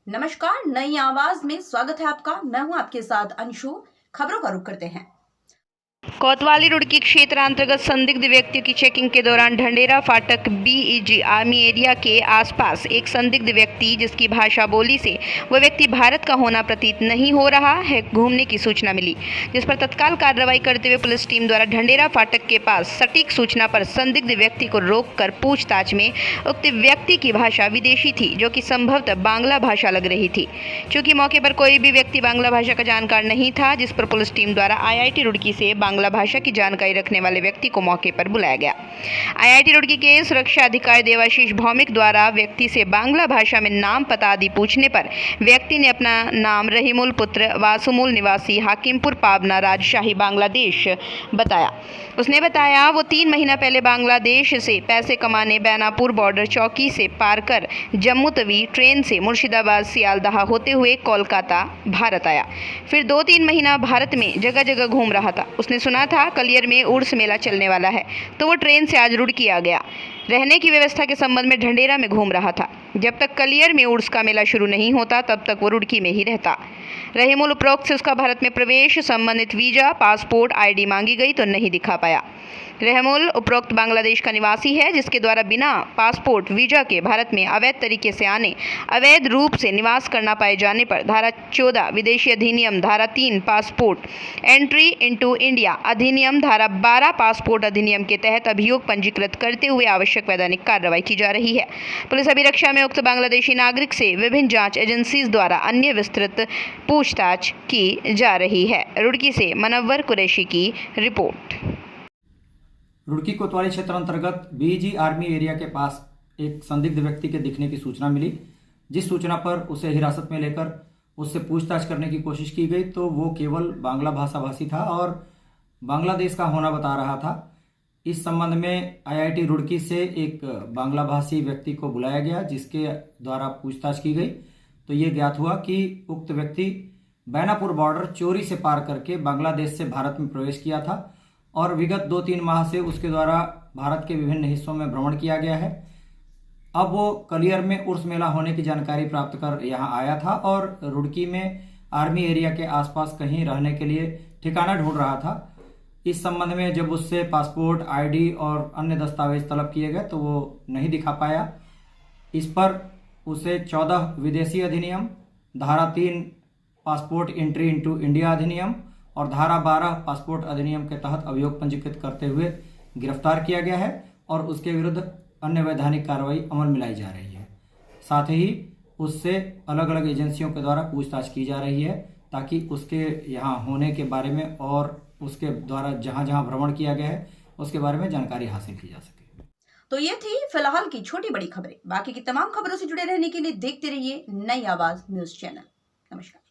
नमस्कार, नई आवाज में स्वागत है आपका। मैं हूं आपके साथ अंशु। खबरों का रुख करते हैं। कोतवाली रुड़की क्षेत्र अंतर्गत संदिग्ध व्यक्तियों की चेकिंग के दौरान ढंढेरा फाटक बीईजी आर्मी एरिया के आसपास एक संदिग्ध व्यक्ति जिसकी भाषा बोली से वह व्यक्ति भारत का होना प्रतीत नहीं हो रहा है घूमने की सूचना मिली, जिस पर तत्काल कार्रवाई करते हुए पुलिस टीम द्वारा ढंढेरा फाटक के पास सटीक सूचना पर संदिग्ध व्यक्ति को रोककर पूछताछ में उक्त व्यक्ति की भाषा विदेशी थी, जो कि संभवतः बांग्ला भाषा लग रही थी। चूंकि मौके पर कोई भी व्यक्ति बांग्ला भाषा का जानकार नहीं था, जिस पर पुलिस टीम द्वारा आईआईटी रुड़की से बांग्ला भाषा की जानकारी रखने वाले व्यक्ति को मौके पर बुलाया गया। आईआईटी रुड़की के सुरक्षा अधिकारी देवाशीष भौमिक द्वारा व्यक्ति से बांग्ला भाषा में नाम पता आदि पूछने पर व्यक्ति ने अपना नाम रहीमुल पुत्र वासुमुल निवासी हाकिमपुर पाबना राजशाही बांग्लादेश बताया। उसने बताया वो 3 महीना पहले बांग्लादेश से पैसे कमाने बैनापुर बॉर्डर चौकी से पार कर जम्मू तवी ट्रेन से मुर्शिदाबाद सियालदह होते हुए कोलकाता भारत आया। फिर 2-3 महीना भारत में जगह जगह घूम रहा था। उसने सुना था कलियर में उर्स मेला चलने वाला है, तो वो ट्रेन से आज रुड़की आ गया। रहने की व्यवस्था के संबंध में ढंढेरा में घूम रहा था। जब तक कलियर में उर्स का मेला शुरू नहीं होता तब तक वो रुड़की में ही रहता। रहीमुल उपरोक्त से उसका भारत में प्रवेश संबंधित वीजा पासपोर्ट आईडी मांगी गई तो नहीं दिखा पाया। रहमुल उपरोक्त बांग्लादेश का निवासी है, जिसके द्वारा बिना पासपोर्ट वीजा के भारत में अवैध तरीके से आने, अवैध रूप से निवास करना पाए जाने पर धारा 14 विदेशी अधिनियम, धारा 3 पासपोर्ट एंट्री इनटू इंडिया अधिनियम, धारा 12 पासपोर्ट अधिनियम के तहत अभियोग पंजीकृत करते हुए आवश्यक वैधानिक कार्रवाई की जा रही है। पुलिस अभिरक्षा में उक्त बांग्लादेशी नागरिक से विभिन्न जाँच एजेंसीज द्वारा अन्य विस्तृत पूछताछ की जा रही है। रुड़की से मनव्वर कुरैशी की रिपोर्ट। रुड़की कोतवाली क्षेत्र अंतर्गत बीईजी आर्मी एरिया के पास एक संदिग्ध व्यक्ति के दिखने की सूचना मिली, जिस सूचना पर उसे हिरासत में लेकर उससे पूछताछ करने की कोशिश की गई तो वो केवल बांग्ला भाषा भाषी था और बांग्लादेश का होना बता रहा था। इस संबंध में आईआईटी रुड़की से एक बांग्ला भाषी व्यक्ति को बुलाया गया, जिसके द्वारा पूछताछ की गई तो ये ज्ञात हुआ कि उक्त व्यक्ति बैनापुर बॉर्डर चोरी से पार करके बांग्लादेश से भारत में प्रवेश किया था और विगत 2-3 माह से उसके द्वारा भारत के विभिन्न हिस्सों में भ्रमण किया गया है। अब वो कलियर में उर्स मेला होने की जानकारी प्राप्त कर यहाँ आया था और रुड़की में आर्मी एरिया के आसपास कहीं रहने के लिए ठिकाना ढूंढ रहा था। इस संबंध में जब उससे पासपोर्ट आईडी और अन्य दस्तावेज तलब किए गए तो वो नहीं दिखा पाया। इस पर उसे 14 विदेशी अधिनियम, धारा 3 पासपोर्ट एंट्री इनटू इंडिया अधिनियम और धारा 12 पासपोर्ट अधिनियम के तहत अभियोग पंजीकृत करते हुए गिरफ्तार किया गया है और उसके विरुद्ध अन्य वैधानिक कार्रवाई अमल में लाई जा रही है। साथ ही उससे अलग अलग एजेंसियों के द्वारा पूछताछ की जा रही है ताकि उसके यहाँ होने के बारे में और उसके द्वारा जहाँ जहाँ भ्रमण किया गया है उसके बारे में जानकारी हासिल की जा सके। तो ये थी फिलहाल की छोटी बड़ी खबरें। बाकी की तमाम खबरों से जुड़े रहने के लिए देखते रहिए नई आवाज न्यूज चैनल। नमस्कार।